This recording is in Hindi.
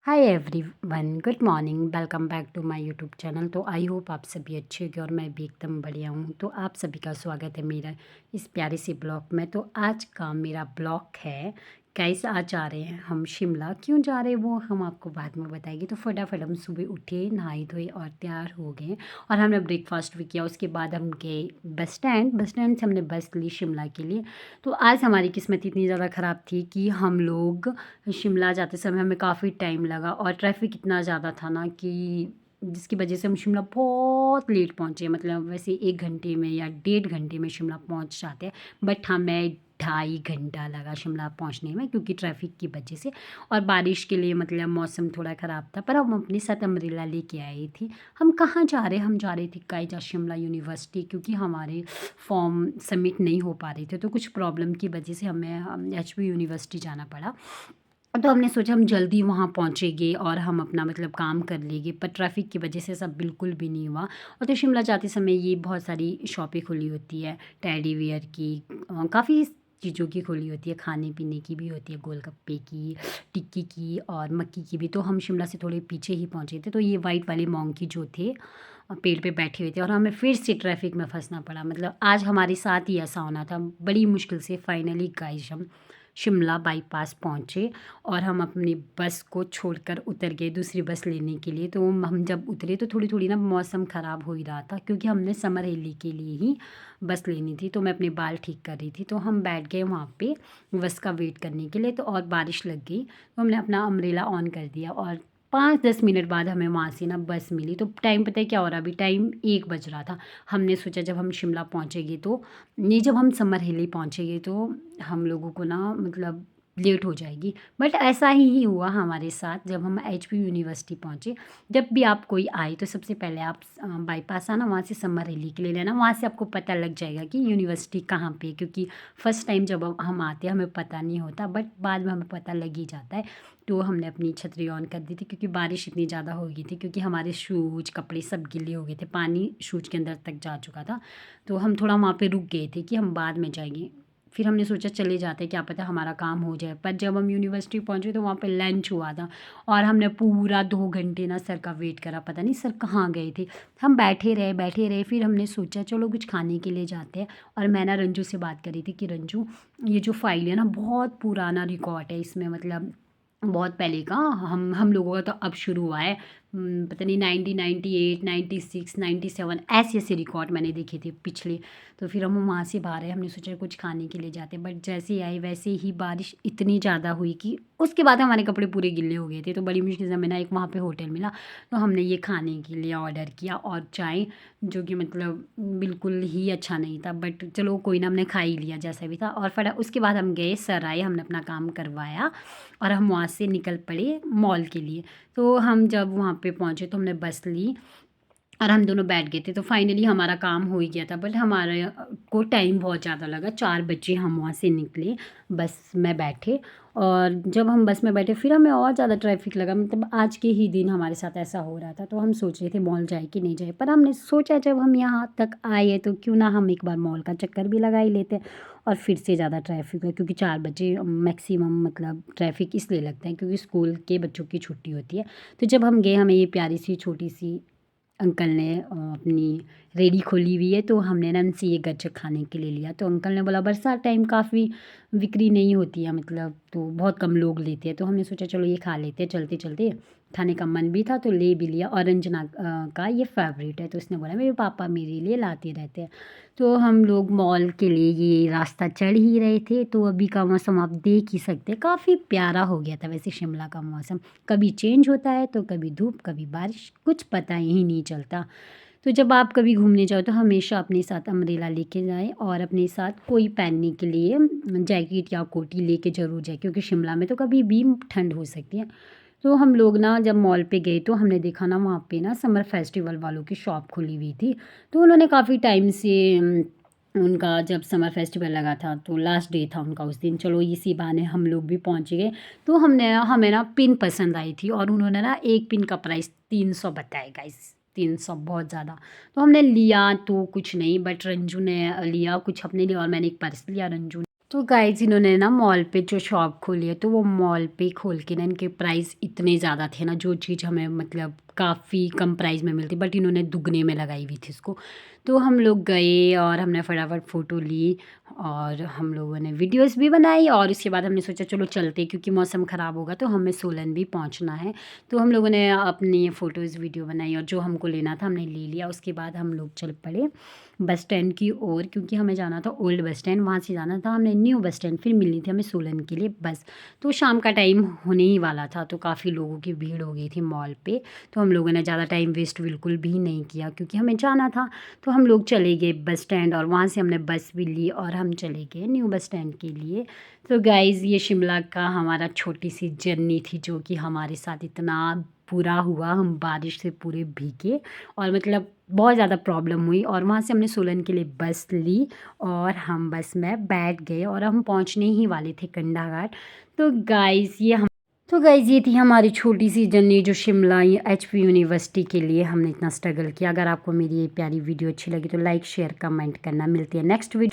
Hi everyone, good morning. Welcome back to my YouTube channel. तो आई होप आप सभी अच्छे होंगे और मैं भी एकदम बढ़िया हूँ। तो आप सभी का स्वागत है मेरा इस प्यारे से ब्लॉग में। तो आज का मेरा ब्लॉग है गाइस, आज जा रहे हैं हम शिमला। क्यों जा रहे हैं वो हम आपको बाद में बताएंगे। तो फटाफट हम सुबह उठे, नहाए धोए और तैयार हो गए और हमने ब्रेकफास्ट भी किया। उसके बाद हम गए बस स्टैंड से हमने बस ली शिमला के लिए। तो आज हमारी किस्मत इतनी ज़्यादा ख़राब थी कि हम लोग शिमला जाते समय हमें काफ़ी टाइम लगा और ट्रैफिक इतना ज़्यादा था ना कि जिसकी वजह से हम शिमला बहुत लेट पहुँचे। मतलब वैसे 1 घंटे में या 1.5 घंटे में शिमला पहुँच जाते हैं, बट हमें 2.5 घंटा लगा शिमला पहुँचने में क्योंकि ट्रैफिक की वजह से। और बारिश के लिए मतलब मौसम थोड़ा ख़राब था, पर हम अपने साथ अम्ब्रेला लेके आए थे। हम कहाँ जा रहे हम जा रहे थे काइजा शिमला यूनिवर्सिटी, क्योंकि हमारे फॉर्म सबमिट नहीं हो पा रहे थे। तो कुछ प्रॉब्लम की वजह से हमें एचपी यूनिवर्सिटी जाना पड़ा। तो हमने सोचा हम जल्दी वहाँ पहुँचेंगे और हम अपना मतलब काम कर लेंगे, पर ट्रैफिक की वजह से सब बिल्कुल भी नहीं हुआ। और तो शिमला जाते समय ये बहुत सारी शॉपें खुली होती है, टेडी वेयर की, काफ़ी चीज़ों की खुली होती है, खाने पीने की भी होती है, गोलगप्पे की, टिक्की की और मक्की की भी। तो हम शिमला से थोड़े पीछे ही पहुँचे थे। तो ये वाइट वाले मोंकी जो थे पेड़ पे बैठे हुए थे और हमें फिर से ट्रैफिक में फंसना पड़ा। मतलब आज हमारे साथ ही ऐसा होना था। बड़ी मुश्किल से फाइनली गाइस हम शिमला बाईपास पहुँचे और हम अपनी बस को छोड़कर उतर गए दूसरी बस लेने के लिए। तो हम जब उतरे तो थोड़ी थोड़ी ना मौसम ख़राब हो ही रहा था, क्योंकि हमने समर हिली के लिए ही बस लेनी थी। तो मैं अपने बाल ठीक कर रही थी, तो हम बैठ गए वहाँ पे बस का वेट करने के लिए। तो और बारिश लग गई, तो हमने अपना अम्ब्रेला ऑन कर दिया और 5-10 मिनट बाद हमें वहाँ से ना बस मिली। तो टाइम पता है क्या हो रहा, अभी टाइम 1 बज रहा था। हमने सोचा जब हम शिमला पहुँचेंगे तो नहीं, जब हम समर हिली पहुँचेंगे तो हम लोगों को ना मतलब लेट हो जाएगी। बट ऐसा ही हुआ हमारे साथ जब हम एचपी यूनिवर्सिटी पहुँचे। जब भी आप कोई आए तो सबसे पहले आप बाईपास आना, वहाँ से समर हिली के लिए लेना। वहाँ से आपको पता लग जाएगा कि यूनिवर्सिटी कहाँ पे है, क्योंकि फ़र्स्ट टाइम जब हम आते हैं हमें पता नहीं होता, बट बाद में हमें पता लग ही जाता है। तो हमने अपनी छतरी ऑन कर दी थी क्योंकि बारिश इतनी ज़्यादा हो गई थी, क्योंकि हमारे शूज़ कपड़े सब गीले हो गए थे, पानी शूज़ के अंदर तक जा चुका था। तो हम थोड़ा वहाँ पे रुक गए थे कि हम बाद में जाएंगे। फिर हमने सोचा चले जाते हैं, क्या पता हमारा काम हो जाए। पर जब हम यूनिवर्सिटी पहुँचे तो वहाँ पे लंच हुआ था और हमने पूरा 2 घंटे ना सर का वेट करा। पता नहीं सर कहाँ गए थे। हम बैठे रहे। फिर हमने सोचा चलो कुछ खाने के लिए जाते हैं। और मैं ना रंजू से बात करी थी कि रंजू, ये जो फाइल है ना बहुत पुराना रिकॉर्ड है, इसमें मतलब बहुत पहले का, हम लोगों का तो अब शुरू हुआ है। पता नहीं 1998, 96, 97 ऐसे ऐसे रिकॉर्ड मैंने देखे थे पिछले। तो फिर हम वहाँ से बाहर आए, हमने सोचा कुछ खाने के लिए जाते, बट जैसे ही आए वैसे ही बारिश इतनी ज़्यादा हुई कि उसके बाद हमारे कपड़े पूरे गिले हो गए थे। तो बड़ी मुश्किल से हमें ना एक वहाँ पे होटल मिला, तो हमने ये खाने के लिए ऑर्डर किया और चाय, जो कि मतलब बिल्कुल ही अच्छा नहीं था, बट चलो कोई ना, हमने खा ही लिया जैसा भी था। और फिर उसके बाद हम गए, सर आए, हमने अपना काम करवाया और हम वहाँ से निकल पड़े मॉल के लिए। तो हम जब वहाँ पे पहुँचे तो हमने बस ली और हम दोनों बैठ गए थे। तो फाइनली हमारा काम हो ही गया था, बट हमारे को टाइम बहुत ज़्यादा लगा। 4 बजे हम वहाँ से निकले, बस में बैठे। और जब हम बस में बैठे फिर हमें और ज़्यादा ट्रैफिक लगा। मतलब आज के ही दिन हमारे साथ ऐसा हो रहा था। तो हम सोच रहे थे मॉल जाए कि नहीं जाए, पर हमने सोचा जब हम यहाँ तक आए हैं तो क्यों ना हम एक बार मॉल का चक्कर भी लगा ही लेते हैं। और फिर से ज़्यादा ट्रैफिक है, क्योंकि 4 बजे मैक्सिमम मतलब ट्रैफिक इसलिए लगता है क्योंकि स्कूल के बच्चों की छुट्टी होती है। तो जब हम गए, हमें ये प्यारी सी छोटी सी अंकल ने अपनी रेडी खोली हुई है, तो हमने ना उनसे ये गज्जक खाने के लिए लिया। तो अंकल ने बोला बरसात टाइम काफ़ी बिक्री नहीं होती है, मतलब तो बहुत कम लोग लेते हैं। तो हमने सोचा चलो ये खा लेते हैं चलते चलते। खाने का मन भी था तो ले भी लिया। और रंजना का ये फेवरेट है, तो उसने बोला मेरे पापा मेरे लिए लाते रहते हैं। तो हम लोग मॉल के लिए ये रास्ता चढ़ ही रहे थे। तो अभी का मौसम आप देख ही सकते हैं, काफ़ी प्यारा हो गया था वैसे शिमला का मौसम। कभी चेंज होता है तो कभी धूप कभी बारिश, कुछ पता ही नहीं चलता। तो जब आप कभी घूमने जाओ तो हमेशा अपने साथ अम्ब्रेला लेके जाएं और अपने साथ कोई पहनने के लिए जैकेट या कोटी लेके ज़रूर जाए, क्योंकि शिमला में तो कभी भी ठंड हो सकती है। तो हम लोग ना जब मॉल पे गए तो हमने देखा ना वहाँ पे ना समर फेस्टिवल वालों की शॉप खुली हुई थी। तो उन्होंने काफ़ी टाइम से उनका जब समर फेस्टिवल लगा था तो लास्ट डे था उनका उस दिन, चलो इसी बहाने हम लोग भी पहुँच गए। तो हमें ना पिन पसंद आई थी और उन्होंने ना एक पिन का प्राइस 300 बताया गाइस, 300 बहुत ज़्यादा। तो हमने लिया तो कुछ नहीं, बट रंजू ने लिया कुछ अपने लिए और मैंने एक पर्स लिया रंजू ने। तो गाइज़ इन्होंने ना मॉल पे जो शॉप खोली है तो वो मॉल पे खोल के ना इनके प्राइस इतने ज़्यादा थे ना, जो चीज़ हमें मतलब काफ़ी कम प्राइस में मिलती, बट इन्होंने दुगने में लगाई हुई थी इसको। तो हम लोग गए और हमने फटाफट फ़ोटो ली और हम लोगों ने वीडियोस भी बनाई और उसके बाद हमने सोचा चलो चलते, क्योंकि मौसम ख़राब होगा तो हमें सोलन भी पहुंचना है। तो हम लोगों ने अपनी फ़ोटोज़ वीडियो बनाई और जो हमको लेना था हमने ले लिया। उसके बाद हम लोग चल पड़े बस स्टैंड की ओर, क्योंकि हमें जाना था ओल्ड बस स्टैंड, वहाँ से जाना था हमने न्यू बस स्टैंड, फिर मिलनी थी हमें सोलन के लिए बस। तो शाम का टाइम होने ही वाला था तो काफ़ी लोगों की भीड़ हो गई थी मॉल पे। तो हम लोगों ने ज़्यादा टाइम वेस्ट बिल्कुल भी नहीं किया क्योंकि हमें जाना था। तो हम लोग चले गए बस स्टैंड और वहाँ से हमने बस भी ली और हम चले गए न्यू बस स्टैंड के लिए। तो गाइज़ ये शिमला का हमारा छोटी सी जर्नी थी जो कि हमारे साथ इतना बुरा हुआ, हम बारिश से पूरे भीगे और मतलब बहुत ज़्यादा प्रॉब्लम हुई। और वहाँ से हमने सोलन के लिए बस ली और हम बस में बैठ गए और हम पहुँचने ही वाले थे कंडा घाट। तो गाइज़ ये थी हमारी छोटी सी जर्नी जो शिमला एचपी यूनिवर्सिटी के लिए हमने इतना स्ट्रगल किया। अगर आपको मेरी ये प्यारी वीडियो अच्छी लगी तो लाइक शेयर कमेंट करना। मिलती है नेक्स्ट वीडियो।